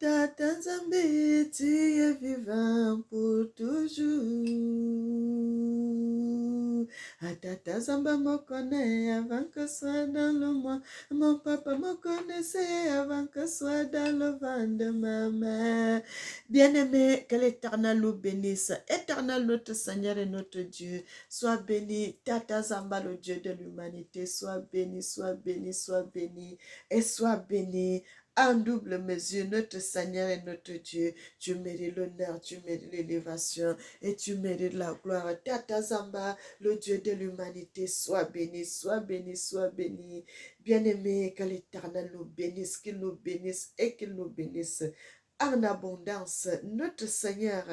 Tata Nzambe, tu es vivant pour toujours. Tata Nzambe me connaît avant que soit dans le monde. Mon papa me connaissait avant que soit dans le ventre de ma mère. Bien-aimé, que l'Éternel nous bénisse. Éternel notre Seigneur et notre Dieu, sois béni. Tata Zamba, le Dieu de l'humanité, sois béni, sois béni, sois béni et sois béni. En double mesure, notre Seigneur et notre Dieu, tu mérites l'honneur, tu mérites l'élévation et tu mérites la gloire. Tata Zamba, le Dieu de l'humanité, sois béni, sois béni, sois béni. Bien-aimé, que l'Éternel nous bénisse, qu'il nous bénisse et qu'il nous bénisse en abondance. Notre Seigneur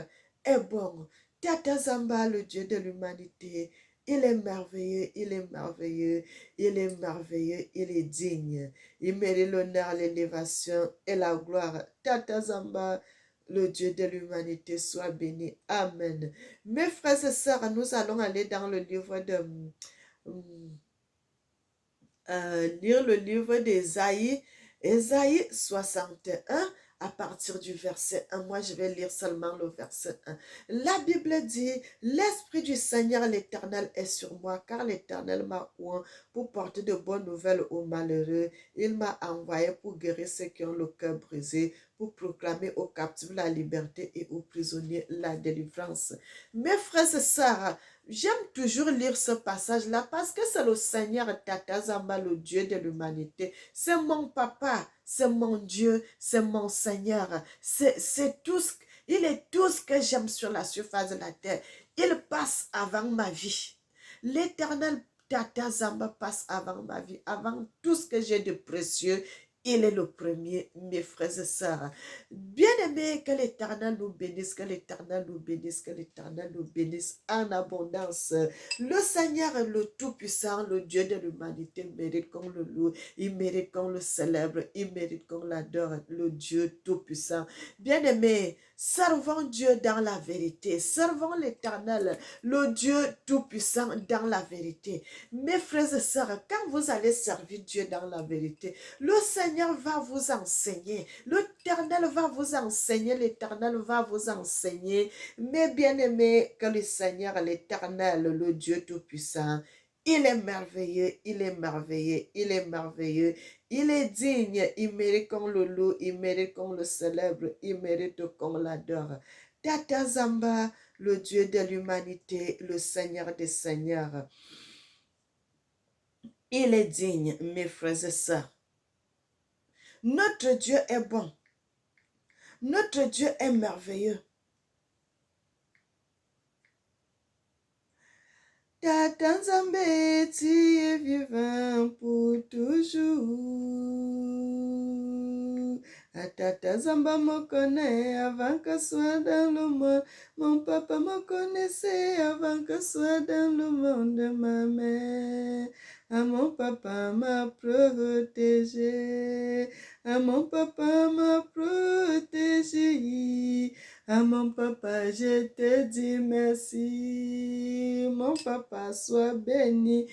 est bon. Tata Zamba, le Dieu de l'humanité, il est merveilleux, il est merveilleux, il est merveilleux, il est digne. Il mérite l'honneur, l'élévation et la gloire. Tata Zamba, le Dieu de l'humanité, soit béni. Amen. Mes frères et sœurs, nous allons aller dans le livre de... lire le livre d'Ésaïe, Ésaïe 61, à partir du verset 1. Moi, je vais lire seulement le verset 1. La Bible dit, l'Esprit du Seigneur l'Éternel est sur moi, car l'Éternel m'a oint pour porter de bonnes nouvelles aux malheureux. Il m'a envoyé pour guérir ceux qui ont le cœur brisé, pour proclamer aux captifs la liberté et aux prisonniers la délivrance. Mes frères et sœurs, j'aime toujours lire ce passage-là parce que c'est le Seigneur Tata Zamba, le Dieu de l'humanité. C'est mon papa, c'est mon Dieu, c'est mon Seigneur. C'est tout ce, il est tout ce que j'aime sur la surface de la terre. Il passe avant ma vie. L'Éternel Tata Zamba passe avant ma vie, avant tout ce que j'ai de précieux. Il est le premier, mes frères et sœurs. Bien-aimés, que l'Éternel nous bénisse, que l'Éternel nous bénisse, que l'Éternel nous bénisse en abondance. Le Seigneur est le Tout-Puissant, le Dieu de l'humanité, mérite qu'on le loue, il mérite qu'on le célèbre, il mérite qu'on l'adore, le Dieu Tout-Puissant. Bien-aimés, servons Dieu dans la vérité, servons l'Éternel, le Dieu Tout-Puissant dans la vérité. Mes frères et sœurs, quand vous allez servir Dieu dans la vérité, le Seigneur va vous enseigner, l'Éternel va vous enseigner, l'Éternel va vous enseigner. Mes bien-aimés, que le Seigneur, l'Éternel, le Dieu Tout-Puissant, il est merveilleux, il est merveilleux, il est merveilleux, il est digne, il mérite qu'on le loue, il mérite qu'on le célèbre, il mérite qu'on l'adore. Tata Zamba, le Dieu de l'humanité, le Seigneur des Seigneurs, il est digne, mes frères et sœurs. Notre Dieu est bon. Notre Dieu est merveilleux. Tata Nzambe, tu es vivant pour toujours. Tata Zamba me connaît avant que soit dans le monde. Mon papa me connaissait avant que soit dans le monde de ma mère. Mon papa m'a protégé. Mon papa m'a protégé. Mon papa, je te dis merci. Mon papa, sois béni.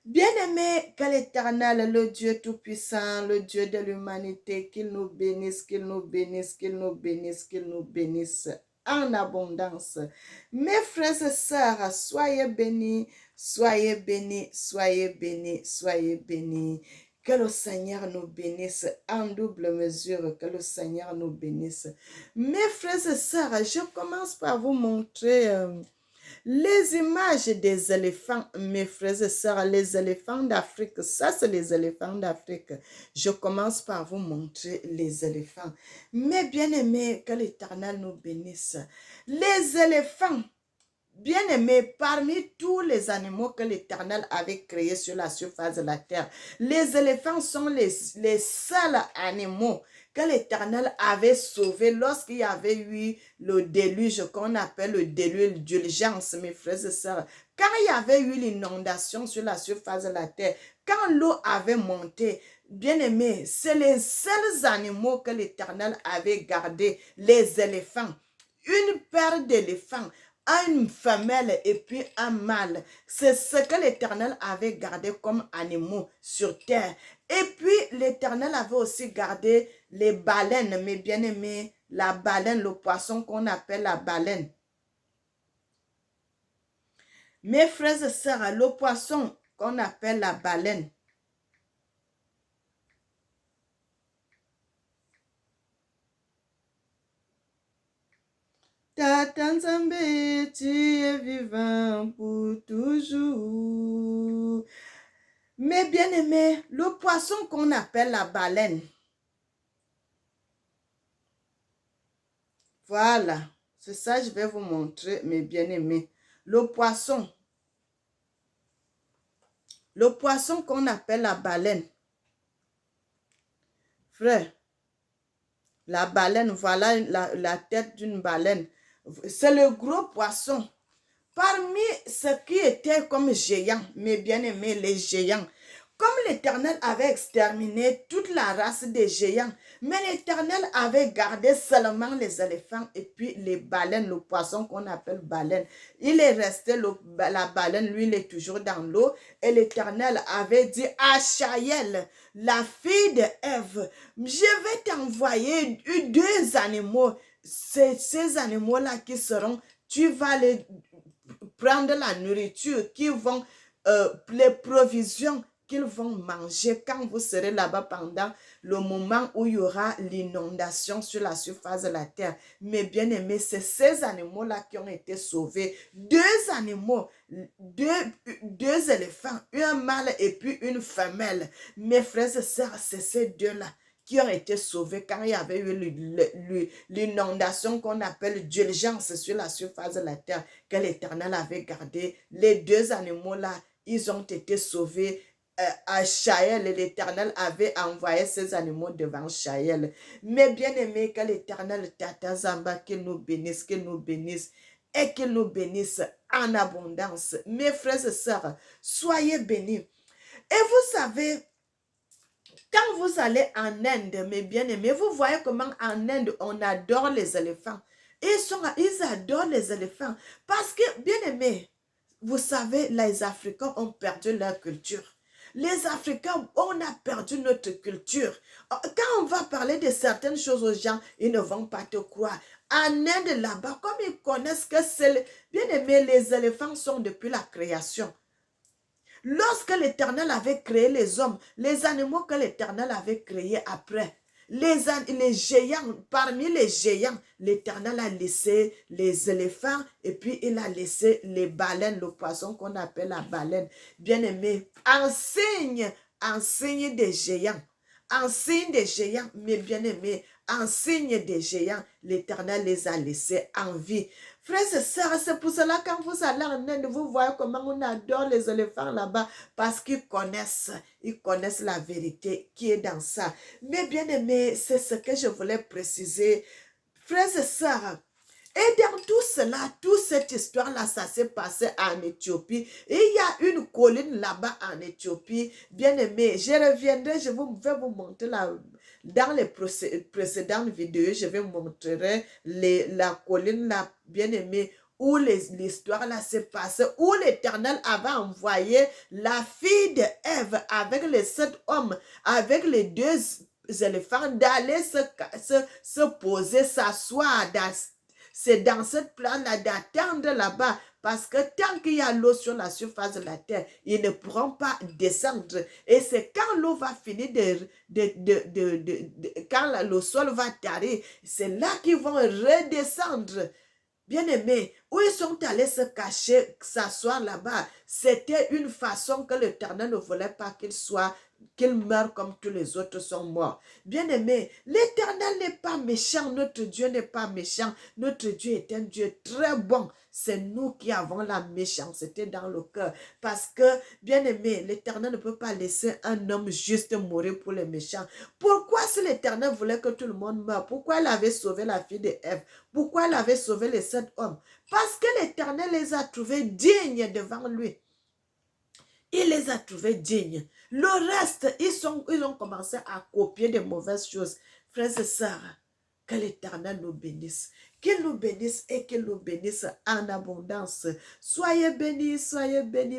Bien-aimé, que l'Éternel, le Dieu Tout-Puissant, le Dieu de l'humanité, qu'il nous bénisse, qu'il nous bénisse, qu'il nous bénisse, qu'il nous bénisse en abondance. Mes frères et sœurs, soyez bénis, soyez bénis, soyez bénis, soyez bénis. Que le Seigneur nous bénisse en double mesure, que le Seigneur nous bénisse. Mes frères et sœurs, je commence par vous montrer les images des éléphants, mes frères et sœurs, les éléphants d'Afrique. Ça, c'est les éléphants d'Afrique. Je commence par vous montrer les éléphants. Mes bien-aimés, que l'Éternel nous bénisse. Les éléphants, bien-aimés, parmi tous les animaux que l'Éternel avait créés sur la surface de la terre, les éléphants sont les seuls animaux que l'Éternel avait sauvés lorsqu'il y avait eu le déluge qu'on appelle le déluge d'urgence, mes frères et sœurs. Quand il y avait eu l'inondation sur la surface de la terre, quand l'eau avait monté, bien-aimés, c'est les seuls animaux que l'Éternel avait gardés, les éléphants. Une paire d'éléphants, une femelle et puis un mâle. C'est ce que l'Éternel avait gardé comme animaux sur terre. Et puis l'Éternel avait aussi gardé les baleines, mes bien-aimés, la baleine, le poisson qu'on appelle la baleine. Mes frères et sœurs, le poisson qu'on appelle la baleine. Tata Nzambe, tu es vivant pour toujours. Mes bien-aimés, le poisson qu'on appelle la baleine. Voilà, c'est ça que je vais vous montrer, mes bien-aimés. Le poisson qu'on appelle la baleine. Frère, la baleine, voilà la tête d'une baleine. C'est le gros poisson. Parmi ce qui était comme géants, mes bien-aimés, les géants, comme l'Éternel avait exterminé toute la race des géants, mais l'Éternel avait gardé seulement les éléphants et puis les baleines, le poisson qu'on appelle baleine. Il est resté, la baleine, lui, il est toujours dans l'eau. Et l'Éternel avait dit à Chaël, la fille de Ève, je vais t'envoyer deux animaux. Ces animaux-là qui seront, tu vas les prendre la nourriture, qui vont, les provisions qu'ils vont manger quand vous serez là-bas pendant le moment où il y aura l'inondation sur la surface de la terre. Mais bien aimés, c'est ces animaux-là qui ont été sauvés. Deux animaux, deux éléphants, un mâle et puis une femelle. Mes frères et sœurs, c'est ces deux-là qui ont été sauvés quand il y avait eu l'inondation qu'on appelle d'urgence sur la surface de la terre, que l'Éternel avait gardé. Les deux animaux-là, ils ont été sauvés à Chaël, et l'Éternel avait envoyé ces animaux devant Chaël. Mais bien aimé, que l'Éternel Tata Zamba, qu'il nous bénisse et qu'il nous bénisse en abondance. Mes frères et sœurs, soyez bénis. Et vous savez, quand vous allez en Inde, mes bien-aimés, vous voyez comment en Inde, on adore les éléphants. Ils adorent les éléphants. Parce que, bien-aimés, vous savez, les Africains ont perdu leur culture. Les Africains, on a perdu notre culture. Quand on va parler de certaines choses aux gens, ils ne vont pas te croire. En Inde, là-bas, comme ils connaissent que c'est... Bien-aimés, les éléphants sont depuis la création. Lorsque l'Éternel avait créé les hommes, les animaux que l'Éternel avait créés après, les géants, parmi les géants, l'Éternel a laissé les éléphants et puis il a laissé les baleines, le poisson qu'on appelle la baleine. Bien-aimé, en signe des géants. En signe des géants, mes bien-aimés, en signe des géants, l'Éternel les a laissés en vie. Frères et sœurs, c'est pour cela quand vous allez en Inde, vous voyez comment on adore les éléphants là-bas parce qu'ils connaissent la vérité qui est dans ça. Mais bien aimé, c'est ce que je voulais préciser. Frères et sœurs, et dans tout cela, toute cette histoire-là, ça s'est passé en Éthiopie. Et il y a une colline là-bas en Éthiopie. Bien aimé, je reviendrai, vais vous montrer dans les précédentes vidéos, je vais vous montrer la colline là, bien aimé, où l'histoire là s'est passée, où l'Éternel avait envoyé la fille de Ève avec les 7 hommes, avec les 2 éléphants, d'aller se poser, s'asseoir c'est dans cette place-là d'attendre là-bas. Parce que tant qu'il y a l'eau sur la surface de la terre, ils ne pourront pas descendre. Et c'est quand l'eau va finir quand le sol va tarir, c'est là qu'ils vont redescendre. Bien-aimés, où ils sont allés se cacher, s'asseoir là-bas, c'était une façon que l'Éternel ne voulait pas qu'il meure comme tous les autres sont morts. Bien-aimés, l'Éternel n'est pas méchant, notre Dieu n'est pas méchant, notre Dieu est un Dieu très bon. C'est nous qui avons la méchanceté dans le cœur. Parce que, bien-aimé, l'Éternel ne peut pas laisser un homme juste mourir pour les méchants. Pourquoi si l'Éternel voulait que tout le monde meure? Pourquoi il avait sauvé la fille de Ève? Pourquoi il avait sauvé les 7 hommes? Parce que l'Éternel les a trouvés dignes devant lui. Il les a trouvés dignes. Le reste, ils ont commencé à copier de mauvaises choses. Frères et sœurs, Que l'Éternel nous bénisse. Qu'il nous bénisse et qu'il nous bénisse en abondance. Soyez bénis,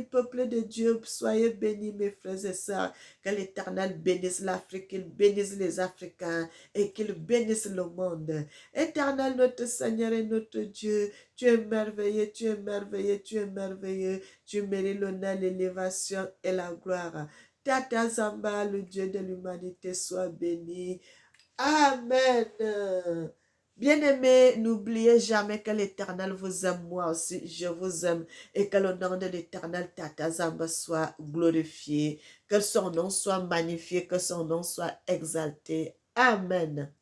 peuple de Dieu. Soyez bénis, mes frères et sœurs. Que l'Éternel bénisse l'Afrique, qu'il bénisse les Africains et qu'il bénisse le monde. Éternel, notre Seigneur et notre Dieu, tu es merveilleux, tu es merveilleux, tu es merveilleux. Tu mérites l'honneur, l'élévation et la gloire. Tata Zamba, le Dieu de l'humanité, soit béni. Amen. Bien-aimés, n'oubliez jamais que l'Éternel vous aime, moi aussi, je vous aime, et que le nom de l'Éternel Tata Zamba soit glorifié, que son nom soit magnifié, que son nom soit exalté. Amen.